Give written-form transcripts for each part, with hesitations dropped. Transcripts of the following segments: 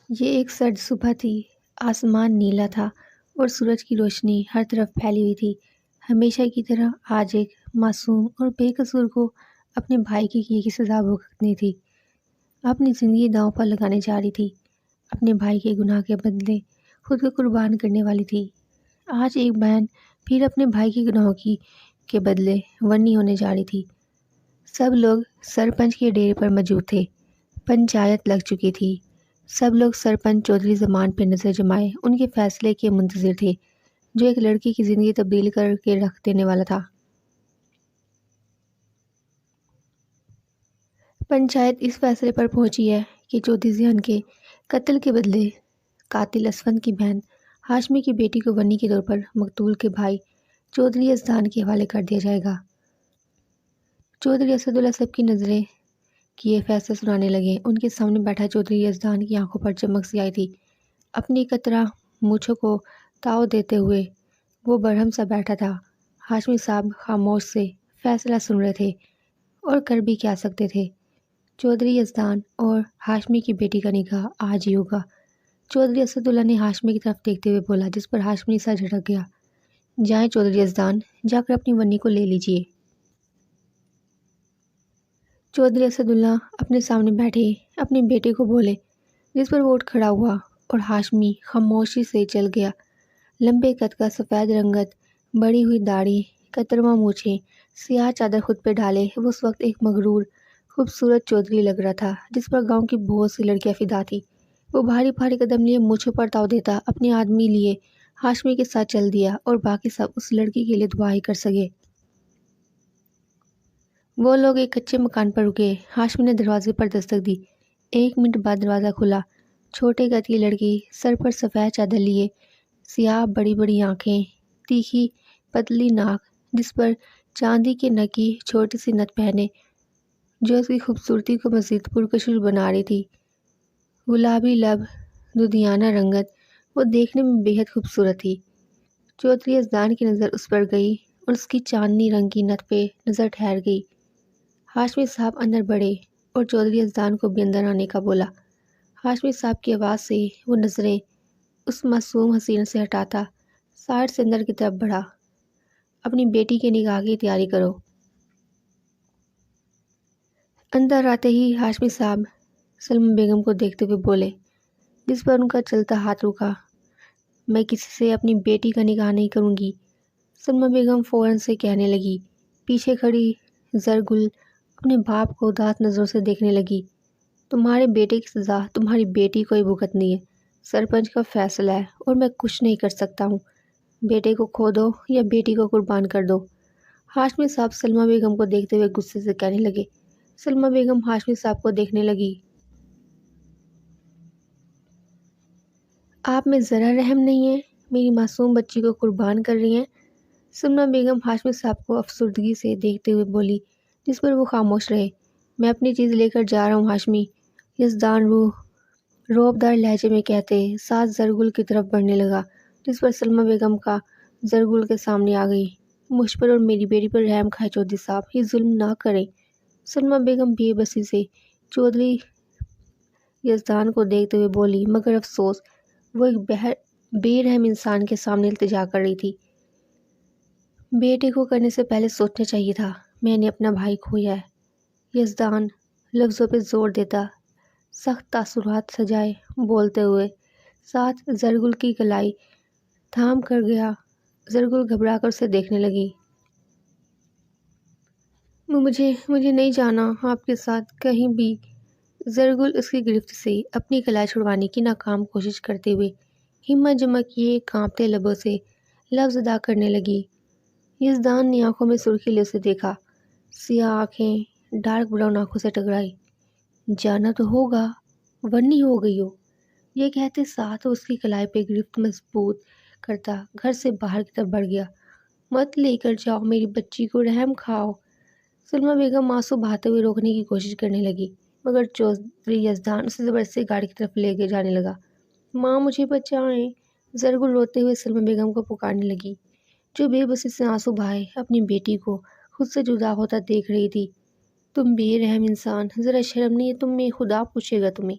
یہ ایک سرد صبح تھی۔ آسمان نیلا تھا اور سورج کی روشنی ہر طرف پھیلی ہوئی تھی۔ ہمیشہ کی طرح آج ایک معصوم اور بے قصور کو اپنے بھائی کی کیے کی سزا بھگتنی تھی۔ اپنی زندگی داؤں پر لگانے جا رہی تھی۔ اپنے بھائی کے گناہ کے بدلے خود کو قربان کرنے والی تھی۔ آج ایک بہن پھر اپنے بھائی کے گناہوں کے بدلے ورنی ہونے جا رہی تھی۔ سب لوگ سرپنچ کے ڈیرے پر موجود تھے۔ پنچایت لگ چکی تھی۔ سب لوگ سرپنچ چودھری زمان پہ نظر جمائے ان کے فیصلے کے منتظر تھے جو ایک لڑکی کی زندگی تبدیل کر کے رکھ دینے والا تھا۔ پنچایت اس فیصلے پر پہنچی ہے کہ چودھری ذیان کے قتل کے بدلے قاتل اسفند کی بہن ہاشمی کی بیٹی کو ورنی کے طور پر مقتول کے بھائی چودھری یزدان کے حوالے کر دیا جائے گا۔ چودھری اسد اللہ سب کی نظریں کیے فیصلہ سنانے لگے۔ ان کے سامنے بیٹھا چودھری یزدان کی آنکھوں پر چمک سی آئی تھی۔ اپنی قطرہ مونچھوں کو تاؤ دیتے ہوئے وہ برہم سا بیٹھا تھا۔ ہاشمی صاحب خاموش سے فیصلہ سن رہے تھے اور کر بھی کیا سکتے تھے۔ چودھری یزدان اور ہاشمی کی بیٹی کا نکاح آج ہی ہوگا۔ چودھری اسد اللہ نے ہاشمی کی طرف دیکھتے ہوئے بولا، جس پر ہاشمی سر جھٹک گیا۔ جائیں چودھری یزدان، جا کر اپنی ورنی کو لے لیجئے۔ چودھری اسد اللہ اپنے سامنے بیٹھے اپنے بیٹے کو بولے، جس پر وہ اٹھ کھڑا ہوا اور ہاشمی خاموشی سے چل گیا۔ لمبے قد کا، سفید رنگت، بڑی ہوئی داڑھی، کترواں مونچھیں، سیاہ چادر خود پہ ڈالے وہ اس وقت ایک مغرور خوبصورت چودھری لگ رہا تھا جس پر گاؤں کی بہت سی لڑکیاں فدا تھی۔ وہ بھاری بھاری قدم لیے مونچھوں پر تاؤ دیتا اپنے آدمی لیے ہاشمی کے ساتھ چل دیا اور باقی سب اس لڑکی کے لیے دعا ہی کر سکے۔ وہ لوگ ایک کچے مکان پر رکے۔ ہاشمی نے دروازے پر دستک دی۔ 1 منٹ بعد دروازہ کھلا۔ چھوٹے قد کی لڑکی، سر پر سفید چادر لیے، سیاہ بڑی بڑی آنکھیں، تیکھی پتلی ناک جس پر چاندی کے نگ کی چھوٹی سی نت پہنے جو اس کی خوبصورتی کو مزید پرکشش بنا رہی تھی۔ گلابی لب، دودھیانہ رنگت، وہ دیکھنے میں بے حد خوبصورت تھی۔ چودھری یزدان کی نظر اس پر گئی اور اس کی چاندنی رنگ کی نت پہ نظر ٹھہر گئی۔ ہاشمی صاحب اندر بڑھے اور چودھری یزدان کو بھی اندر آنے کا بولا۔ ہاشمی صاحب کی آواز سے وہ نظریں اس معصوم حسین سے ہٹاتا سائڈ سے اندر کی طرف بڑھا۔ اپنی بیٹی کے نکاح کی تیاری کرو۔ اندر آتے ہی ہاشمی صاحب سلمی بیگم کو دیکھتے ہوئے بولے، جس پر ان کا چلتا ہاتھ رکا، میں کسی سے اپنی بیٹی کا نکاح نہیں کروں گی۔ سلمی بیگم فوراً سے کہنے لگی۔ پیچھے کھڑی زرگل اپنے باپ کو اداس نظروں سے دیکھنے لگی۔ تمہارے بیٹے کی سزا تمہاری بیٹی کو ہی بھگتنی ہے۔ سرپنچ کا فیصلہ ہے اور میں کچھ نہیں کر سکتا ہوں۔ بیٹے کو کھو دو یا بیٹی کو قربان کر دو۔ ہاشمی صاحب سلمی بیگم کو دیکھتے ہوئے غصے سے کہنے لگے۔ سلمی بیگم ہاشمی صاحب کو دیکھنے لگی۔ آپ میں ذرا رحم نہیں ہے؟ میری معصوم بچی کو قربان کر رہی ہیں۔ سلمی بیگم ہاشمی صاحب کو افسردگی سے دیکھتے ہوئے بولی، جس پر وہ خاموش رہے۔ میں اپنی چیز لے کر جا رہا ہوں ہاشمی، یزدان روبدار لہجے میں کہتے ساتھ زرگل کی طرف بڑھنے لگا، جس پر سلمی بیگم کا زرگل کے سامنے آ گئی۔ مجھ پر اور میری بیٹی پر رحم کھائے چودھری صاحب، یہ ظلم نہ کریں۔ سلمی بیگم بے بسی سے چودھری یزدان کو دیکھتے ہوئے بولی، مگر افسوس وہ ایک بے رحم انسان کے سامنے التجا کر رہی تھی۔ بیٹے کو کرنے سے پہلے سوچنا چاہیے تھا۔ میں نے اپنا بھائی کھویا ہے۔ یزدان لفظوں پہ زور دیتا سخت تاثرات سجائے بولتے ہوئے ساتھ زرگل کی کلائی تھام کر گیا۔ زرگل گھبرا کر اسے دیکھنے لگی۔ مجھے نہیں جانا آپ کے ساتھ کہیں بھی۔ زرگل اس کی گرفت سے اپنی کلائی چھڑوانے کی ناکام کوشش کرتے ہوئے ہمت جمع کیے کانپتے لبوں سے لفظ ادا کرنے لگی۔ یزدان نے آنکھوں میں سرخی لے اسے دیکھا۔ سیاہ آنکھیں ڈارک براؤن آنکھوں سے ٹکرائی۔ جانا تو ہوگا ورنی ہو گئی ہو، یہ کہتے ساتھ وہ اس کی کلائی پہ گرفت مضبوط کرتا گھر سے باہر کی طرف بڑھ گیا۔ مت لے کر جاؤ میری بچی کو، رحم کھاؤ۔ سلمی بیگم آنسو بہاتے ہوئے روکنے کی کوشش کرنے لگی، مگر چودھری یزدان اسے زبردستی گاڑی کی طرف لے کے جانے لگا۔ ماں مجھے بچائیں۔ زرگل روتے ہوئے سلمی بیگم کو پکارنے لگی، جو بے بسی سے آنسو بہائے اپنی بیٹی کو خود سے جدا ہوتا دیکھ رہی تھی۔ تم بے رحم انسان، ذرا شرم نہیں ہے تم میں، خدا پوچھے گا تمہیں۔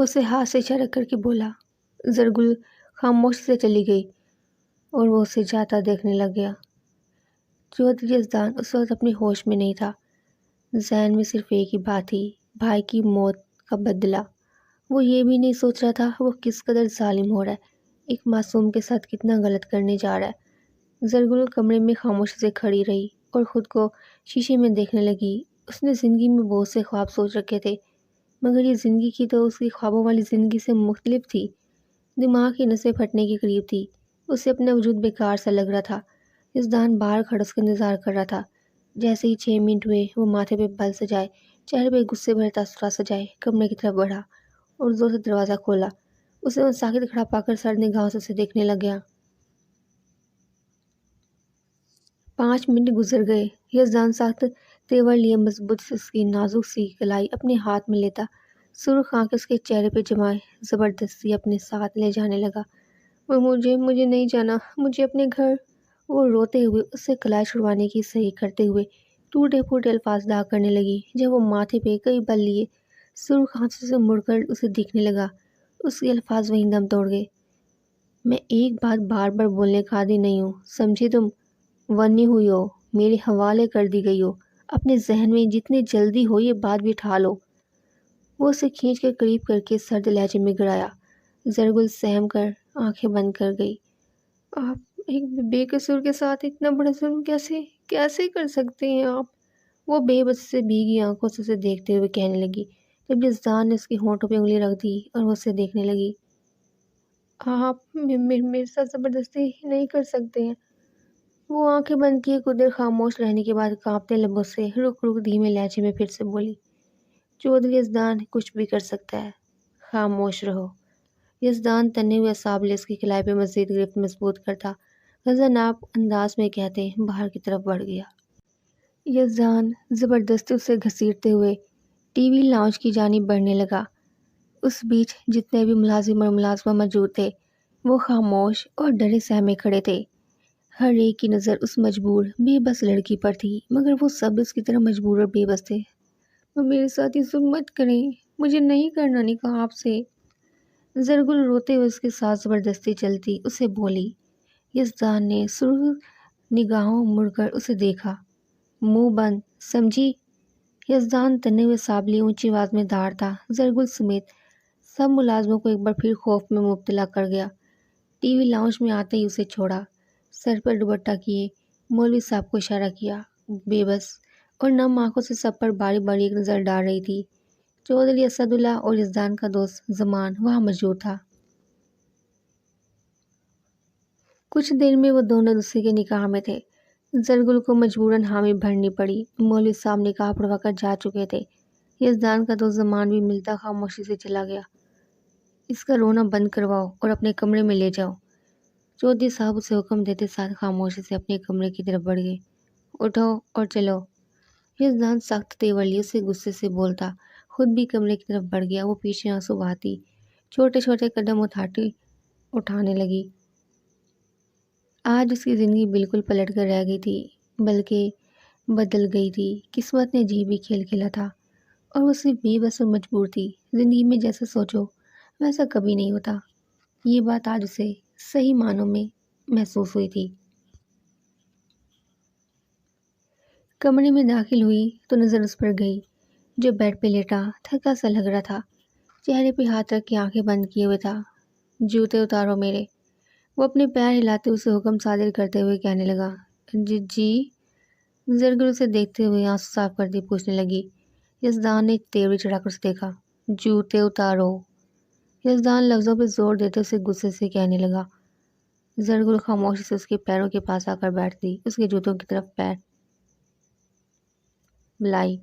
وہ اسے ہاتھ سے اشارہ کر کے بولا۔ زرگل خاموشی سے چلی گئی اور وہ اسے جاتا دیکھنے لگ گیا۔ چودھری یزدان اس وقت اپنی ہوش میں نہیں تھا۔ ذہن میں صرف ایک ہی بات تھی، بھائی کی موت کا بدلہ۔ وہ یہ بھی نہیں سوچ رہا تھا وہ کس قدر ظالم ہو رہا ہے، ایک معصوم کے ساتھ کتنا غلط کرنے جا رہا ہے۔ زرگل کمرے میں خاموشی سے کھڑی رہی اور خود کو شیشے میں دیکھنے لگی۔ اس نے زندگی میں بہت سے خواب سوچ رکھے تھے، مگر یہ زندگی کی تو اس کی خوابوں والی زندگی سے مختلف تھی۔ دماغ کی نسیں پھٹنے کے قریب تھی، اسے اپنا وجود بیکار سا لگ رہا تھا۔ یزدان باہر کھڑا اس کا انتظار کر رہا تھا۔ جیسے ہی 6 منٹ ہوئے وہ ماتھے پہ بل سجائے، چہرے پہ غصے بھرے تاثرات سجائے کمرے کی طرف بڑھا اور زور سے دروازہ کھولا۔ اسے وہ ساکت کھڑا پا کر سرد نگاہوں سے اسے دیکھنے لگ گیا۔ 5 منٹ گزر گئے۔ یزدان سخت تیور لیے مضبوط اس کی نازک سی کلائی اپنے ہاتھ میں لیتا، سرخ آنکھیں اس کے چہرے پہ جمائے زبردستی اپنے ساتھ لے جانے لگا۔ مجھے نہیں جانا، مجھے اپنے گھر۔ وہ روتے ہوئے اس سے کلائی چھڑوانے کی صحیح کرتے ہوئے ٹوٹے پھوٹے الفاظ ادا کرنے لگی۔ جب وہ ماتھے پہ کئی بل لیے سرخ آنکھوں سے مڑ کر اسے دیکھنے لگا، اس کے الفاظ وہیں دم توڑ گئے۔ میں ایک بات بار بار بولنے کا عادی نہیں ہوں، سمجھی تم؟ ورنی ہوئی ہو، میرے حوالے کر دی گئی ہو، اپنے ذہن میں جتنی جلدی ہو یہ بات بٹھا لو۔ وہ اسے کھینچ کر قریب کر کے سرد لہجے میں گڑایا۔ زرگل سہم کر آنکھیں بند کر گئی۔ آپ ایک بے قصور کے ساتھ اتنا بڑا ظلم کیسے کر سکتے ہیں آپ؟ وہ بے بسی سے بھیگی آنکھوں سے اسے دیکھتے ہوئے کہنے لگی، جب یزدان نے اس کے ہونٹوں پہ انگلی رکھ دی اور وہ اسے دیکھنے لگی۔ آپ میرے ساتھ زبردستی نہیں کر سکتے ہیں۔ وہ آنکھیں بند کیے کچھ دیر خاموش رہنے کے بعد کانپتے لبوں سے رک دھیمے لہجے میں پھر سے بولی، چودھری یزدان کچھ بھی کر سکتا ہے، خاموش رہو۔ یزدان تنے ہوئے اعصاب لے اس کی کلائی پہ مزید گرفت مضبوط کرتا غضناک انداز میں کہتے باہر کی طرف بڑھ گیا۔ یزدان زبردستی اسے گھسیٹتے ہوئے ٹی وی لاؤنج کی جانب بڑھنے لگا۔ اس بیچ جتنے بھی ملازم اور ملازمہ موجود تھے وہ خاموش اور ڈرے سہمے کھڑے تھے۔ ہر ایک کی نظر اس مجبور بے بس لڑکی پر تھی، مگر وہ سب اس کی طرح مجبور اور بے بس تھے۔ میرے ساتھ یہ ظلم مت کریں، مجھے نہیں کرنا نکاح آپ سے۔ زرگل روتے ہوئے اس کے ساتھ زبردستی چلتی اسے بولی۔ یزدان نے سرخ نگاہوں مڑ کر اسے دیکھا۔ منہ بند، سمجھی؟ یزدان تنے ہوئے سابلی اونچی آواز میں دھاڑتا زرگل سمیت سب ملازموں کو ایک بار پھر خوف میں مبتلا کر گیا۔ ٹی وی لاؤنج میں آتے ہی اسے چھوڑا، سر پر دوپٹہ کیے مولوی صاحب کو اشارہ کیا، بے بس اور نم آنکھوں سے سب پر باری باری ایک نظر ڈال رہی تھی۔ چودھری اسد اللہ اور یزدان کا دوست زمان وہاں موجود تھا۔ کچھ دیر میں وہ دونوں دوسرے کے نکاح میں تھے۔ زرگل کو مجبوراً حامی بھرنی پڑی، مولوی صاحب نکاح پڑھوا کر جا چکے تھے۔ یزدان کا دوست زمان بھی ملتا خاموشی سے چلا گیا۔ اس کا رونا بند کرواؤ اور اپنے کمرے میں لے جاؤ۔ چودھری صاحب اسے حکم دیتے ساتھ خاموشی سے اپنے کمرے کی طرف بڑھ گئے۔ اٹھو اور چلو۔ یزدان سخت تیور لیے اسے غصے سے بولتا خود بھی کمرے کی طرف بڑھ گیا۔ وہ پیچھے آنسو بہاتی چھوٹے چھوٹے قدم اٹھانے لگی۔ آج اس کی زندگی بالکل پلٹ کر رہ گئی تھی، بلکہ بدل گئی تھی۔ قسمت نے عجیب ہی کھیل کھیلا تھا اور وہ صرف بے بس اور مجبور تھی۔ زندگی میں جیسا سوچو ویسا کبھی نہیں ہوتا، یہ بات آج اسے صحیح معنوں میں محسوس ہوئی تھی۔ کمرے میں داخل ہوئی تو نظر اس پر گئی جو بیڈ پہ لیٹا تھکا سا لگ رہا تھا، چہرے پہ ہاتھ رکھ کے آنکھیں بند کیے ہوئے تھا۔ جوتے اتارو میرے۔ وہ اپنے پیر ہلاتے اسے حکم صادر کرتے ہوئے کہنے لگا۔ جی؟ زرگل اسے دیکھتے ہوئے آنسو صاف کرتی پوچھنے لگی۔ یزدان نے تیوری چڑھا کر اسے دیکھا۔ جوتے اتارو۔ یزدان لفظوں پہ زور دیتے اسے غصے سے کہنے لگا۔ زرگل خاموشی سے اس کے پیروں کے پاس آ کر بیٹھتی، اس کے جوتوں کی طرف پیر لائی۔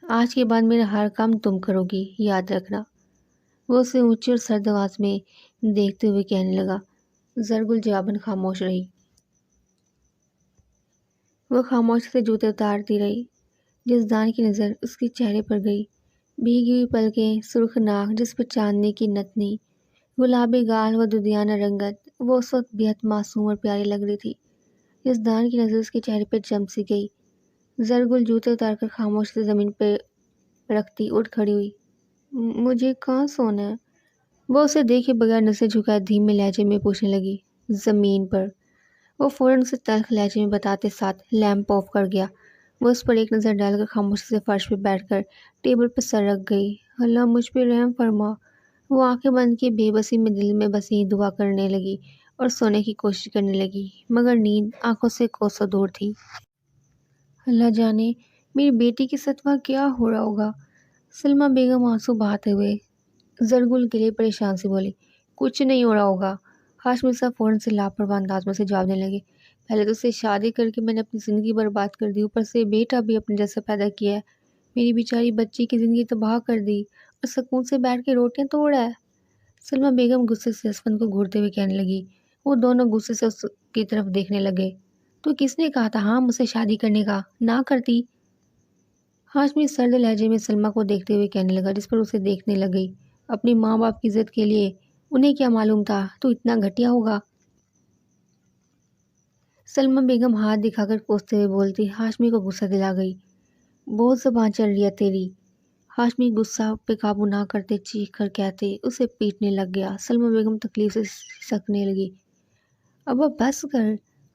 آج کے بعد میرا ہر کام تم کرو گی، یاد رکھنا۔ وہ اسے اونچی اور سرد آواز میں دیکھتے ہوئے کہنے لگا۔ زرگل جواباً خاموش رہی۔ وہ خاموشی سے جوتے اتارتی رہی۔ یزدان کی نظر اس کے چہرے پر گئی، بھیگی ہوئی پلکیں، سرخ ناک جس پر چاندنی کی نتنی، گلابی گال و دودیانہ رنگت، وہ اس وقت بے حد معصوم اور پیاری لگ رہی تھی۔ یزدان کی نظر اس کے چہرے پر جم سی گئی۔ زرگل جوتے اتار کر خاموشی سے زمین پہ رکھتی اٹھ کھڑی ہوئی۔ مجھے کہاں سونا ہے؟ وہ اسے دیکھے بغیر نظر جھکائے دھیمے لہجے میں پوچھنے لگی۔ زمین پر۔ وہ فوراً اسے تلخ لہجے میں بتاتے ساتھ لیمپ آف کر گیا۔ وہ اس پر ایک نظر ڈال کر خاموشی سے فرش پہ بیٹھ کر ٹیبل پر سر رکھ گئی۔ اللہ مجھ پہ رحم فرما۔ وہ آنکھیں بند کیے بے بسی میں دل میں بسی دعا کرنے لگی اور سونے کی کوشش کرنے لگی، مگر نیند آنکھوں سے کوسوں دور تھی۔ اللہ جانے میری بیٹی کے ساتھ وہاں کیا ہو رہا ہوگا؟ سلمیٰ بیگم آنسو بہاتے ہوئے زرگل کے لیے پریشان سے بولی۔ کچھ نہیں ہو رہا ہوگا، ہاشمی صاحب فوراً سے لاپرواہ انداز میں سے جواب دینے لگے۔ پہلے تو اسے شادی کر کے میں نے اپنی زندگی برباد کر دی، اوپر سے بیٹا بھی اپنے جیسا پیدا کیا ہے، میری بیچاری بچی کی زندگی تباہ کر دی اور سکون سے بیٹھ کے روٹیاں توڑ ہے۔ سلمیٰ بیگم غصے سے اسفند کو گھورتے ہوئے کہنے لگی۔ وہ دونوں غصے سے اس کی طرف دیکھنے لگے۔ تو کس نے کہا تھا ہاں مجھ سے شادی کرنے کا؟ نہ کرتی۔ ہاشمی سرد لہجے میں سلمیٰ کو دیکھتے ہوئے کہنے لگا، جس پر اسے دیکھنے لگ گئی۔ اپنی ماں باپ کی عزت کے لیے انہیں کیا معلوم تھا تو اتنا گھٹیا ہوگا؟ سلمیٰ بیگم ہاتھ دکھا کر کوستے ہوئے بولتی۔ ہاشمی کو غصہ دلا گئی۔ بہت زبان چل رہی ہے تیری۔ ہاشمی غصہ پہ قابو نہ کرتے چیخ کر کہتے اسے پیٹنے لگ گیا۔ سلمیٰ بیگم تکلیف سے سکنے لگی۔ ابا بس کر۔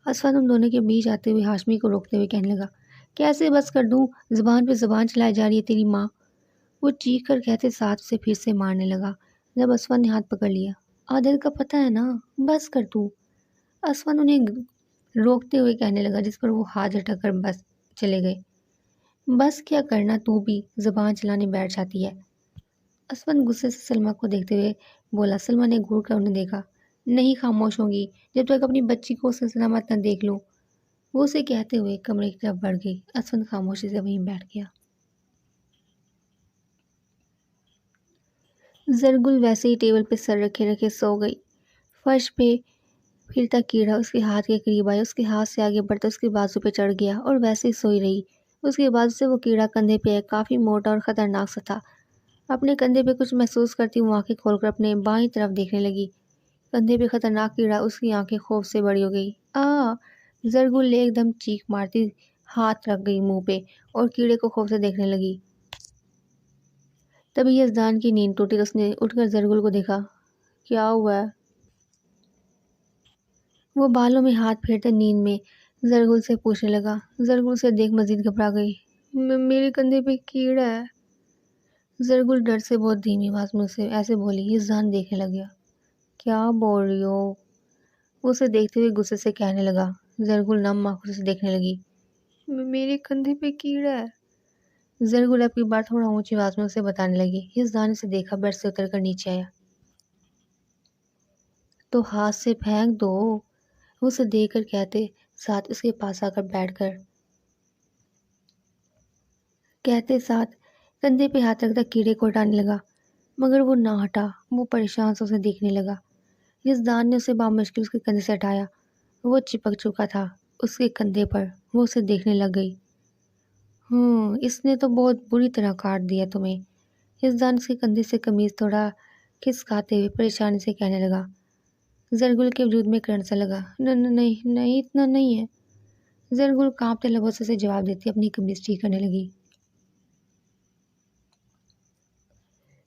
اسفند ان دونوں کے بیچ آتے ہوئے ہاشمی کو روکتے ہوئے کہنے لگا۔ کیسے بس کر دوں؟ زبان پہ زبان چلائی جا رہی ہے تیری ماں۔ وہ چیخ کر کہتے ساتھ اسے پھر سے مارنے لگا، جب اسفند نے ہاتھ پکڑ لیا۔ عادت کا پتہ ہے نا، بس کر تو۔ اسفند انہیں روکتے ہوئے کہنے لگا، جس پر وہ ہاتھ جھٹک کر بس چلے گئے۔ بس کیا کرنا تو بھی زبان چلانے بیٹھ جاتی ہے۔ اسفند غصے سے سلمیٰ کو دیکھتے ہوئے بولا۔ سلمیٰ نے گھور کر انہیں دیکھا۔ نہیں خاموش ہوں گی جب تک اپنی بچی کو سلامت نہ دیکھ لوں، وہ اسے کہتے ہوئے کمرے کی طرف بڑھ گئی۔ اسفند خاموشی سے وہیں بیٹھ گیا۔ زرگل ویسے ہی ٹیبل پہ سر رکھے رکھے سو گئی۔ فرش پہ پھرتا کیڑا اس کے ہاتھ کے قریب آیا، اس کے ہاتھ سے آگے بڑھتا اس کے بازو پہ چڑھ گیا اور ویسے ہی سوئی رہی۔ اس کے بازو سے وہ کیڑا کندھے پہ کافی موٹا اور خطرناک سا تھا۔ اپنے کندھے پہ کچھ محسوس کرتی وہ آنکھیں کھول کر اپنے بائیں طرف دیکھنے لگی۔ کندھے پہ خطرناک کیڑا، اس کی آنکھیں خوف سے بڑی ہو گئی۔ زرگل ایک دم چیخ مارتی ہاتھ رکھ گئی منہ پہ اور کیڑے کو خوف سے دیکھنے لگی۔ تبھی یزدان کی نیند ٹوٹی تو اس نے اٹھ کر زرگل کو دیکھا۔ کیا ہوا ہے؟ وہ بالوں میں ہاتھ پھیرتے نیند میں زرگل سے پوچھنے لگا۔ زرگل سے دیکھ مزید گھبرا گئی۔ میرے کندھے پہ کیڑا ہے۔ زرگل ڈر سے بہت دھیمی آواز میں اسے ایسے بولی۔ یزدان دیکھنے لگ گیا۔ کیا بول رہی ہو؟ وہ اسے دیکھتے ہوئے غصے سے کہنے لگا۔ زرگل نم آنکھوں سے دیکھنے لگی۔ میرے کندھے پہ کیڑا ہے۔ زرگل اب کی بار تھوڑا اونچی آواز میں اسے بتانے لگی۔ یزدان نے اسے دیکھا، بیڈ سے اتر کر نیچے آیا۔ تو ہاتھ سے پھینک دو، وہ اسے دیکھ کر کہتے ساتھ اس کے پاس آ کر بیٹھ کر کہتے ساتھ کندھے پہ ہاتھ رکھتا کیڑے کو ہٹانے لگا، مگر وہ نہ ہٹا۔ وہ پریشان سے اسے دیکھنے لگا۔ یزدان نے اسے بامشکل اس کے کندھے سے ہٹایا۔ وہ چپک چکا تھا اس کے کندھے پر۔ وہ اسے دیکھنے لگ گئی۔ اس نے تو بہت بری طرح کاٹ دیا تمہیں۔ یزدان اس کے کندھے سے قمیض تھوڑا کھسکاتے ہوئے پریشانی سے کہنے لگا۔ زرگل کے وجود میں کرنٹ سا لگا۔ نہیں اتنا نہیں ہے۔ زرگل کانپتے لبوں سے اسے جواب دیتی اپنی قمیض ٹھیک کرنے لگی۔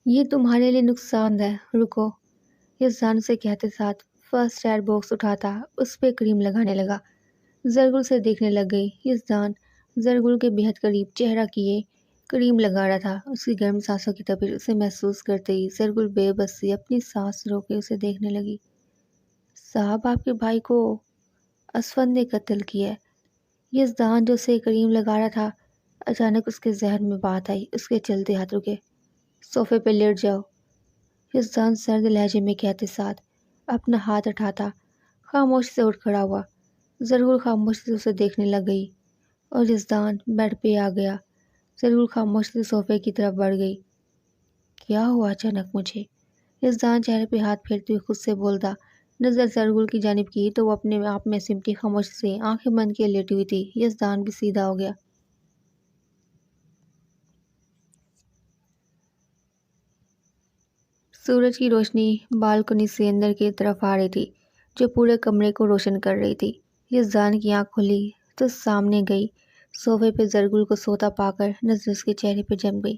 یہ تمہارے لیے نقصان دہ، رکو، یزدان سے کہتے ساتھ فرسٹ ایڈ باکس اٹھاتا اس پہ کریم لگانے لگا۔ زرگل سے دیکھنے لگ گئی۔ یزدان زرگل کے بہت قریب چہرہ کیے کریم لگا رہا تھا۔ اس کی گرم سانسوں کی تپش اسے محسوس کرتے ہی زرگل بے بس سے اپنی سانس روکے اسے دیکھنے لگی۔ صاحب آپ کے بھائی کو اسفند نے قتل کیا ہے۔ یزدان جو اسے کریم لگا رہا تھا، اچانک اس کے ذہن میں بات آئی۔ اس کے چلتے ہاتھ رکے۔ صوفے پہ لیٹ جاؤ، یزدان سرد لہجے میں کہتے ساتھ اپنا ہاتھ اٹھاتا خاموشی سے اٹھ کھڑا ہوا۔ زرگل خاموشی سے اسے دیکھنے لگ گئی اور یزدان بیڈ پہ آ گیا۔ زرگل خاموشی سے صوفے کی طرف بڑھ گئی۔ کیا ہوا اچانک مجھے؟ یزدان چہرے پہ ہاتھ پھیرتے ہوئے خود سے بولتا۔ نظر زرگل کی جانب کی تو وہ اپنے آپ میں سمٹی خاموشی سے آنکھیں بند کیے لیٹی ہوئی تھی۔ یزدان بھی سیدھا ہو گیا۔ سورج کی روشنی بالکنی سے اندر کی طرف آ رہی تھی، جو پورے کمرے کو روشن کر رہی تھی۔ یزدان کی آنکھ کھلی تو سامنے گئی۔ صوفے پہ زرگل کو سوتا پا کر نظر اس کے چہرے پہ جم گئی۔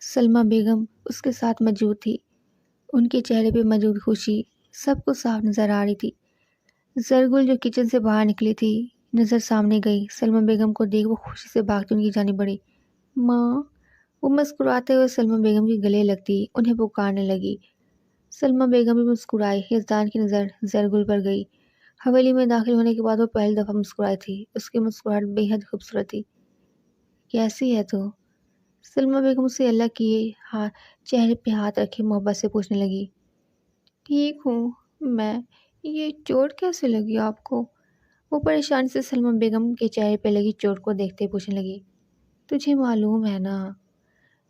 سلمہ بیگم اس کے ساتھ موجود تھی۔ ان کے چہرے پہ موجود خوشی سب کو صاف نظر آ رہی تھی۔ زرگل جو کچن سے باہر نکلی تھی نظر سامنے گئی۔ سلمہ بیگم کو دیکھ وہ خوشی سے بھاگتی ان کی جانب بڑھی۔ ماں! وہ مسکراتے ہوئے سلمہ بیگم کے گلے لگتی انہیں پکارنے لگی۔ سلمہ بیگم بھی مسکرائی۔ یزدان کی نظر زرگل پر گئی۔ حویلی میں داخل ہونے کے بعد وہ پہلی دفعہ مسکرائی تھی۔ اس کی مسکراہٹ بے حد خوبصورت تھی۔ کیسی ہے تو؟ سلمہ بیگم اسے اللہ کیے چہرے پہ ہاتھ رکھے محبت سے پوچھنے لگی۔ ٹھیک ہوں میں، یہ چوٹ کیسے لگی آپ کو؟ وہ پریشانی سے سلمہ بیگم کے چہرے پہ لگی چوٹ کو دیکھتے پوچھنے لگی۔ تجھے معلوم ہے نا؟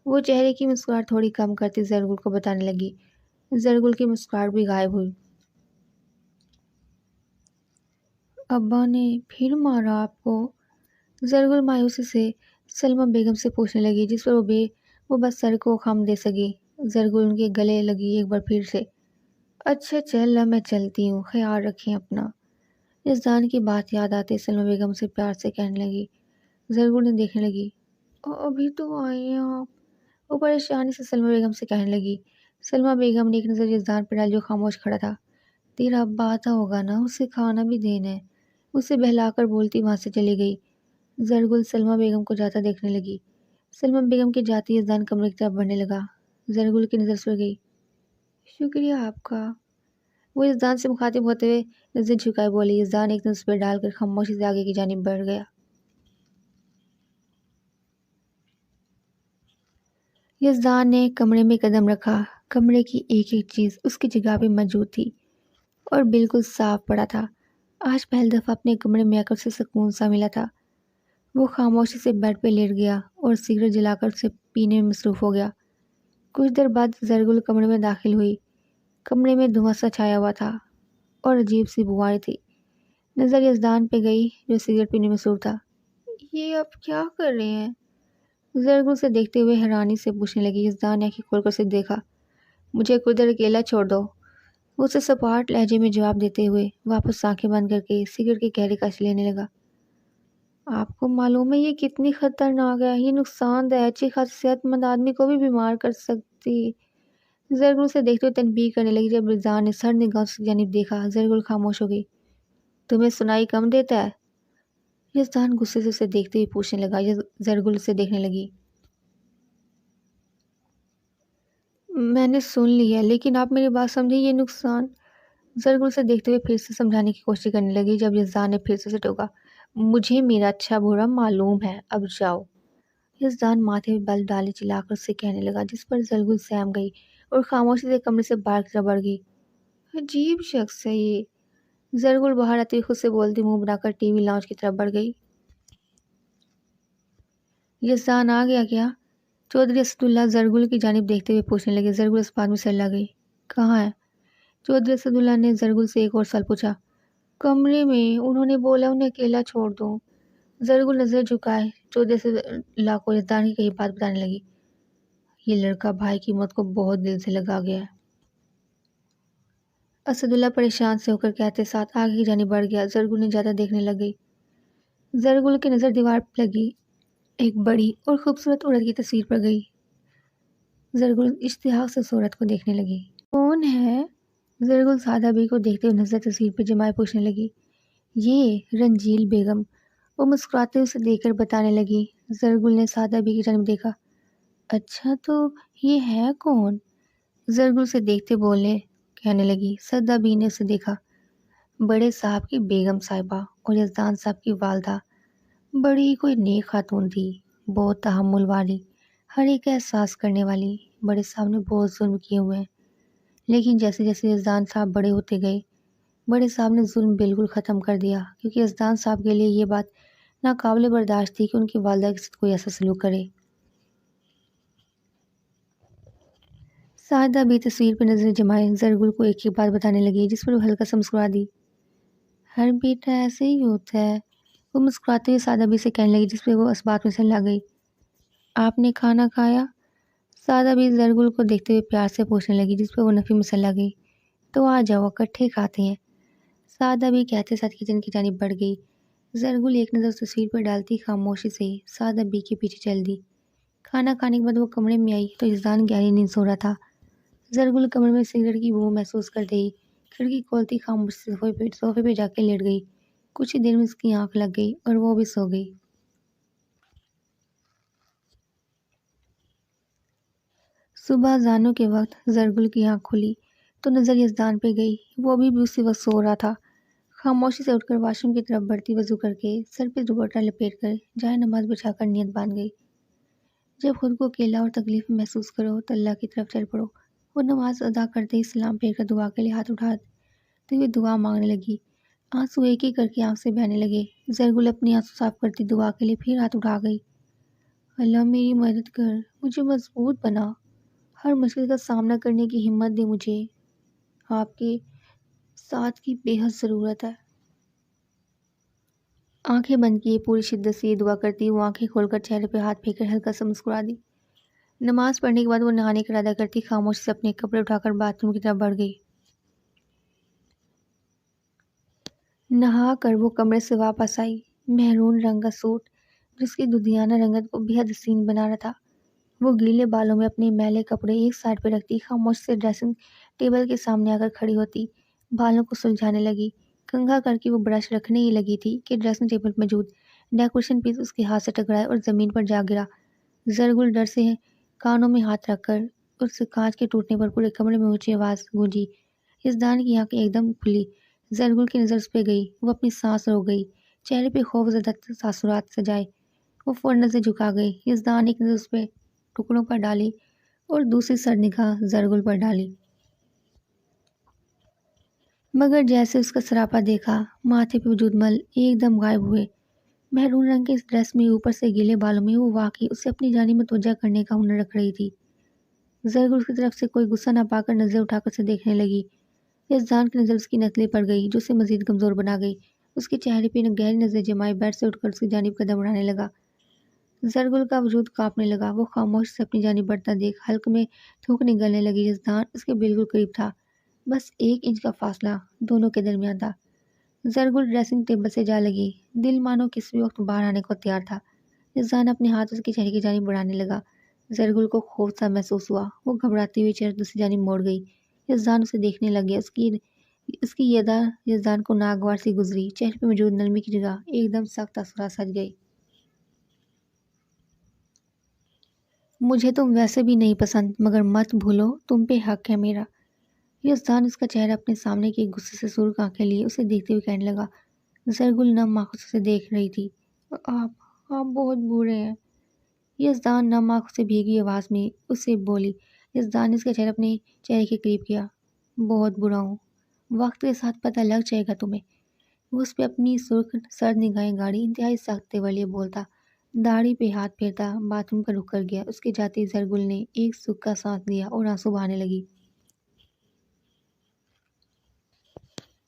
وہ چہرے کی مسکراہٹ تھوڑی کم کرتی زرگل کو بتانے لگی۔ زرگل کی مسکراہٹ بھی غائب ہوئی۔ ابا نے پھر مارا آپ کو؟ زرگل مایوسی سے سلمہ بیگم سے پوچھنے لگی، جس پر وہ بس سر کو خم دے سکی۔ زرگل ان کے گلے لگی ایک بار پھر سے۔ اچھا چل اب میں چلتی ہوں، خیال رکھیں اپنا۔ یزدان کی بات یاد آتے سلمہ بیگم سے پیار سے کہنے لگی۔ زرگل نے دیکھنے لگی۔ ابھی تو آئی ہیں آپ؟ وہ پریشانی سے سلمہ بیگم سے کہنے لگی۔ سلمہ بیگم نے ایک نظر یزدان پر ڈالی جو خاموش کھڑا تھا۔ تیرا ابا آتا ہوگا نا، اسے کھانا بھی دینا ہے، اسے بہلا کر بولتی وہاں سے چلی گئی۔ زرگل سلمہ بیگم کو جاتا دیکھنے لگی۔ سلمہ بیگم کے جاتے یزدان کمرے کی طرف بڑھنے لگا۔ زرگل کی نظر سڑ گئی۔ شکریہ آپ کا، وہ یزدان سے مخاطب ہوتے ہوئے نظر جھکائے بولے۔ یزدان ایک نظر پہ ڈال کر خاموشی سے آگے کی جانب بڑھ گیا۔ یزدان نے کمرے میں قدم رکھا۔ کمرے کی ایک ایک چیز اس کی جگہ پہ موجود تھی اور بالکل صاف پڑا تھا۔ آج پہلی دفعہ اپنے کمرے میں آ کر اسے سکون سا ملا تھا۔ وہ خاموشی سے بیڈ پہ لیٹ گیا اور سگریٹ جلا کر اسے پینے میں مصروف ہو گیا۔ کچھ دیر بعد زرگل کمرے میں داخل ہوئی۔ کمرے میں دھواں سا چھایا ہوا تھا اور عجیب سی بو آ رہی تھی۔ نظر یزدان پہ گئی جو سگریٹ پینے میں مصروف تھا۔ یہ آپ کیا کر رہے ہیں؟ زرگل سے دیکھتے ہوئے حیرانی سے پوچھنے لگی۔ یزدان نے آنکھیں کھول کر اسے دیکھا۔ مجھے کچھ دیر اکیلا چھوڑ دو، وہ اسے سپاٹ لہجے میں جواب دیتے ہوئے واپس آنکھیں بند کر کے سگریٹ کی گہری کش لینے لگا۔ آپ کو معلوم ہے یہ کتنی خطرناک ہے؟ یہ نقصان دہ ہے، اچھی خاصی صحت مند آدمی کو بھی بیمار کر سکتی۔ زرگل سے دیکھتے ہوئے تنبیہ کرنے لگی۔ جب یزدان نے سر نگاہ اس کی جانب دیکھا زرگل خاموش ہو گئی۔ تمہیں سنائی کم دیتا ہے؟ یزدان غصے سے اسے دیکھتے ہوئے پوچھنے لگا۔ زرگل سے دیکھنے لگی۔ میں نے سن لیا لیکن آپ میری بات سمجھیں، یہ نقصان۔ زرگل سے دیکھتے ہوئے پھر سے سمجھانے کی کوشش کرنے لگی جب یزدان نے پھر سے اسے ٹوکا۔ مجھے میرا اچھا برا معلوم ہے، اب جاؤ۔ یزدان ماتھے پہ بل ڈالے چلا کر اسے کہنے لگا، جس پر زرگل سہم گئی اور خاموشی سے کمرے سے باہر کی طرف بڑھ گئی۔ عجیب شخص ہے یہ، زرگل باہر آتے ہوئے خود سے بولتی منہ بنا کر ٹی وی لاؤنج کی طرف بڑھ گئی۔ یزدان آ گیا کیا؟ چودھری اسداللہ زرگل کی جانب دیکھتے ہوئے پوچھنے لگے۔ زرگل اس بات میں سر گئی۔ کہاں ہے؟ چودھری اسداللہ نے زرگل سے ایک اور سوال پوچھا۔ کمرے میں، انہوں نے بولا انہیں اکیلا چھوڑ دو۔ زرگل نظر جھکائے چودھری اسداللہ کو یزدان کی کہی بات بتانے لگی۔ یہ لڑکا بھائی کی موت کو بہت دل سے لگا گیا ہے۔ اسداللہ پریشان سے ہو کر کہتے ساتھ آگے کی جانب بڑھ گیا۔ زرگل نے زیادہ دیکھنے لگ گئی۔ زرگل کی نظر دیوار پہ لگی ایک بڑی اور خوبصورت عورت کی تصویر پر گئی۔ زرگل اشتیاق سے اس عورت کو دیکھنے لگی۔ کون ہے؟ زرگل سعادہ بی کو دیکھتے ہوئے نظر تصویر پہ جمائے پوچھنے لگی۔ یہ رنجیل بیگم، وہ مسکراتے ہوئے اسے دیکھ کر بتانے لگی۔ زرگل نے سعادہ بی کی جانب دیکھا۔ اچھا تو یہ ہے کون؟ زرگل سے دیکھتے بولنے کہنے لگی۔ سعادہ بی نے اسے دیکھا۔ بڑے صاحب کی بیگم صاحبہ اور یزدان صاحب کی والدہ، بڑی کوئی نیک خاتون تھی، بہت تحمل والی، ہر ایک احساس کرنے والی۔ بڑے صاحب نے بہت ظلم کیے ہوئے ہیں، لیکن جیسے جیسے یزدان صاحب بڑے ہوتے گئے بڑے صاحب نے ظلم بالکل ختم کر دیا، کیونکہ یزدان صاحب کے لیے یہ بات ناقابل برداشت تھی کہ ان کی والدہ کے ساتھ کوئی ایسا سلوک کرے۔ سعادہ بھی تصویر پہ نظر جمائے زرگل کو ایک ہی بات بتانے لگی، جس پر وہ ہلکا سا مسکرا دی۔ ہر بیٹا ایسے ہی ہوتا ہے، وہ مسکراتے ہوئے سعادہ بھی سے کہنے لگی، جس پہ وہ اس بات میں سلا گئی۔ آپ نے کھانا کھایا؟ سعادہ بھی زرگل کو دیکھتے ہوئے پیار سے پوچھنے لگی، جس پہ وہ نفی میں سلا گئی۔ تو آ جاؤ اکٹھے کھاتے ہیں، سعادہ بھی کہتے ساتھ کچن کی جانب بڑھ گئی۔ زرگل ایک نظر تصویر پر ڈالتی خاموشی سے سعادہ بی کے پیچھے چل دی۔ کھانا کھانے کے بعد وہ کمرے میں آئی تو یزدان گہری نیند سو رہا تھا۔ زرگل کمرے میں سگریٹ کی بو محسوس کرتے ہی کھڑکی کھولتی خاموش صوفے پہ جا کے لیٹ گئی۔ کچھ ہی دیر میں اس کی آنکھ لگ گئی اور وہ بھی سو گئی۔ صبح اذانوں کے وقت زرگل کی آنکھ کھلی تو نظر یزدان پہ گئی۔ وہ بھی اسی وقت سو رہا تھا۔ خاموشی سے اٹھ کر واش روم کی طرف بڑھتی وضو کر کے سر پہ دوپٹہ لپیٹ کر جائے نماز بچھا کر نیت باندھ گئی۔ جب خود کو اکیلا اور تکلیف میں محسوس کرو تو اللہ کی طرف چل پڑو۔ وہ نماز ادا کرتے ہی سلام پھیر کر دعا کے لیے ہاتھ اٹھاتے ہوئے دعا مانگنے لگی۔ آنسو ایک ایک کر کے آنکھ سے بہنے لگے۔ زرگل اپنی آنسو صاف کرتی دعا کے لیے پھر ہاتھ اٹھا گئی۔ اللہ میری مدد کر، مجھے مضبوط بنا، ہر مشکل کا سامنا کرنے کی ہمت دے، مجھے آپ کے ساتھ کی بے حد ضرورت ہے۔ آنکھیں بند کیے پوری شدت سے یہ دعا کرتی وہ آنکھیں کھول کر چہرے پہ ہاتھ پھینک کر ہلکا سا مسکرا دی۔ نماز پڑھنے کے بعد وہ نہانے کا ارادہ کرتی خاموشی سے اپنے کپڑے اٹھا کر باتھ روم کی طرف بڑھ گئی۔ نہا کر وہ کمرے سے واپس آئی۔ مہرون رنگ کا سوٹ جس کی دودھیانہ رنگت کو بے حد حسین بنا رہا تھا۔ وہ گیلے بالوں میں اپنے میلے کپڑے ایک سائڈ پہ رکھتی خاموشی سے ڈریسنگ ٹیبل کے سامنے آ کر کھڑی ہوتی، بالوں کو سلجھانے لگی۔ کنگھا کر کے وہ برش رکھنے ہی لگی تھی کہ ڈریسنگ ٹیبل پر موجود ڈیکوریشن پیس اس کے ہاتھ سے ٹکرائے اور زمین پر جا گرا۔ زرگل ڈر سے کانوں میں ہاتھ رکھ کر اس کانچ کے ٹوٹنے پر پورے کمرے میں اونچی آواز گونجی۔ یزدان کی آنکھیں ایک دم کھلی۔ زرگل کی نظر اس پہ گئی۔ وہ اپنی سانس روک گئی، چہرے پہ خوف زدہ تاثرات سجائے۔ وہ فوراً نظر جھکا گئی۔ یزدان ایک نظر اس پہ ٹکڑوں پر ڈالی اور دوسری سر نگاہ زرگل پر ڈالی، مگر جیسے اس کا سراپا دیکھا ماتھے پہ وجود مل ایک دم غائب ہوئے۔ مہرون رنگ کے اس ڈریس میں اوپر سے گیلے بالوں میں وہ واقعی اسے اپنی جانب متوجہ کرنے کا ہنر رکھ رہی تھی۔ زرگل اس کی طرف سے کوئی غصہ نہ پا کر نظر اٹھا کر اسے دیکھنے لگی۔ یزدان کی نظر اس کی نتلے پر گئی جو اسے مزید کمزور بنا گئی۔ اس کے چہرے پہ گہری نظر جمائے بیڈ سے اٹھ کر اس کی جانب قدم بڑھانے لگا۔ زرگل کا وجود کانپنے لگا۔ وہ خاموش سے اپنی جانب بڑھتا دیکھ حلق میں تھوک نگلنے لگی۔ یزدان اس کے بالکل قریب تھا، بس 1 انچ کا فاصلہ دونوں کے درمیان تھا۔ زرگل ڈریسنگ ٹیبل سے جا لگی، دل مانو کسی بھی وقت باہر آنے کو تیار تھا۔ یزدان اپنے ہاتھ اس کے چہرے کی جانب بڑھانے لگا۔ زرگل کو خوف سا محسوس ہوا۔ وہ گھبراتی ہوئی چہرہ دوسری جانب موڑ گئی۔ یزدان اسے دیکھنے لگ گیا۔ اس کی یہ ادا یزدان کو ناگوار سی گزری۔ چہرے پہ موجود نرمی کی جگہ ایک دم سخت تاثرات سج گئی۔ مجھے تم ویسے بھی نہیں پسند، مگر مت بھولو تم پہ حق ہے میرا۔ یزدان اس کا چہرہ اپنے سامنے کی غصے سے سرخ آنکھیں لیے اسے دیکھتے ہوئے کہنے لگا۔ زرگل نم آنکھوں سے دیکھ رہی تھی۔ آپ بہت برے ہیں، یزدان نم آنکھوں سے بھیگی آواز میں اسے بولی۔ یزدان نے اس کا چہرہ اپنے چہرے کے قریب کیا۔ بہت برا ہوں، وقت کے ساتھ پتہ لگ جائے گا تمہیں۔ وہ اس پہ اپنی سرخ سرد نگاہیں گاڑی انتہائی سخت تیور لیے بولتا، داڑھی پہ ہاتھ پھیرتا باتھ روم کا رخ کر گیا۔ اس کے جاتے ہی زرگل نے ایک سکھ کا سانس لیا اور آنسو بہانے لگی۔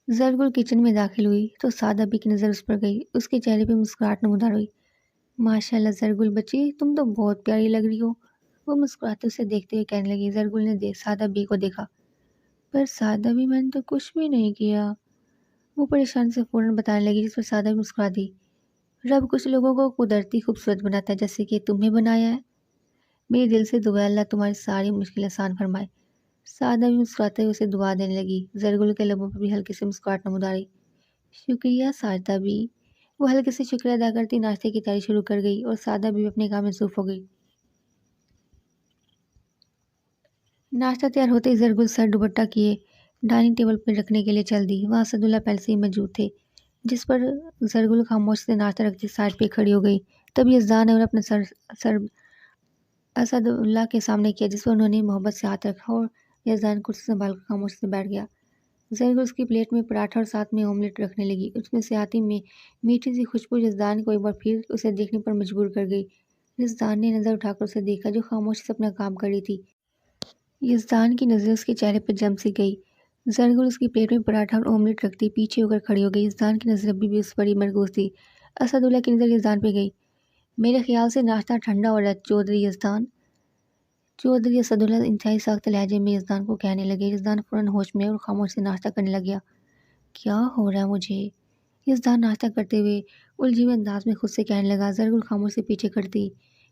زرگل کچن میں داخل ہوئی تو سعادہ بھی کی نظر اس پر گئی۔ اس کے چہرے پہ مسکراہٹ نمودار ہوئی۔ ماشاءاللہ زرگل بچی، تم تو بہت پیاری لگ رہی ہو، وہ مسکراتے اسے دیکھتے ہوئے کہنے لگی۔ زرگل نے سعادہ بی کو دیکھا، پر سعادہ بھی میں نے تو کچھ بھی نہیں کیا، وہ پریشان سے فوراً بتانے لگی، جس پر سعادہ بھی مسکرا دی۔ رب کچھ لوگوں کو قدرتی خوبصورت بناتا ہے جیسے کہ تمہیں بنایا ہے۔ میرے دل سے دعا ہے اللہ تمہاری ساری مشکل آسان فرمائے۔ سعادہ بھی مسکراتے ہوئے اسے دعا دینے لگی۔ زرگل کے لبوں پر بھی ہلکی سی مسکراہٹ نمودار ہوئی۔ شکریہ سعادہ بھی، وہ ہلکے سے شکریہ ادا کرتی ناشتے کی تیاری شروع کر گئی اور سعادہ بھی اپنے کام میں مصروف ہو گئی۔ ناشتہ تیار ہوتے ہی زرگل سر دوپٹہ کیے ڈائننگ ٹیبل پر رکھنے کے لیے چل دی۔ وہاں اسداللہ پہلے سے ہی موجود تھے، جس پر زرگل خاموشی سے ناشتہ رکھتی سائڈ پہ کھڑی ہو گئی۔ تب یزدان نے اپنا سر اسداللہ کے سامنے کیا، جس پر انہوں نے محبت سے ہاتھ رکھا اور یزدان کرسی سنبھال کر خاموشی سے بیٹھ گیا۔ زرگل اس کی پلیٹ میں پراٹھا اور ساتھ میں آملیٹ رکھنے لگی۔ اس میں سے آتی میں میٹھی سی خوشبو یزدان کو ایک بار پھر اسے دیکھنے پر مجبور کر گئی۔ یزدان نے نظر اٹھا کر اسے دیکھا جو خاموشی سے اپنا کام کر رہی تھی۔ یزدان کی نظر اس کے چہرے پر جم سی گئی۔ زرگل اس کی پلیٹ میں پراٹھا اور آملیٹ رکھتی پیچھے ہو کر کھڑی ہو گئی۔ یزدان کی نظر ابھی بھی اس پر ہی مرکوز تھی۔ اسداللہ کی نظر یزدان پہ گئی۔ میرے خیال سے ناشتہ ٹھنڈا ہو رہا ہے چودھری یزدان، چودھری اسداللہ انتہائی سخت لہجے میں یزدان کو کہنے لگے۔ یزدان فوراً ہوش میں اور خاموش سے ناشتہ کرنے لگ گیا۔ کیا ہو رہا ہے مجھے؟ یزدان ناشتہ کرتے ہوئے الجھے ہوئے انداز میں خود سے کہنے لگا۔ زرگل خاموش سے پیچھے کرتی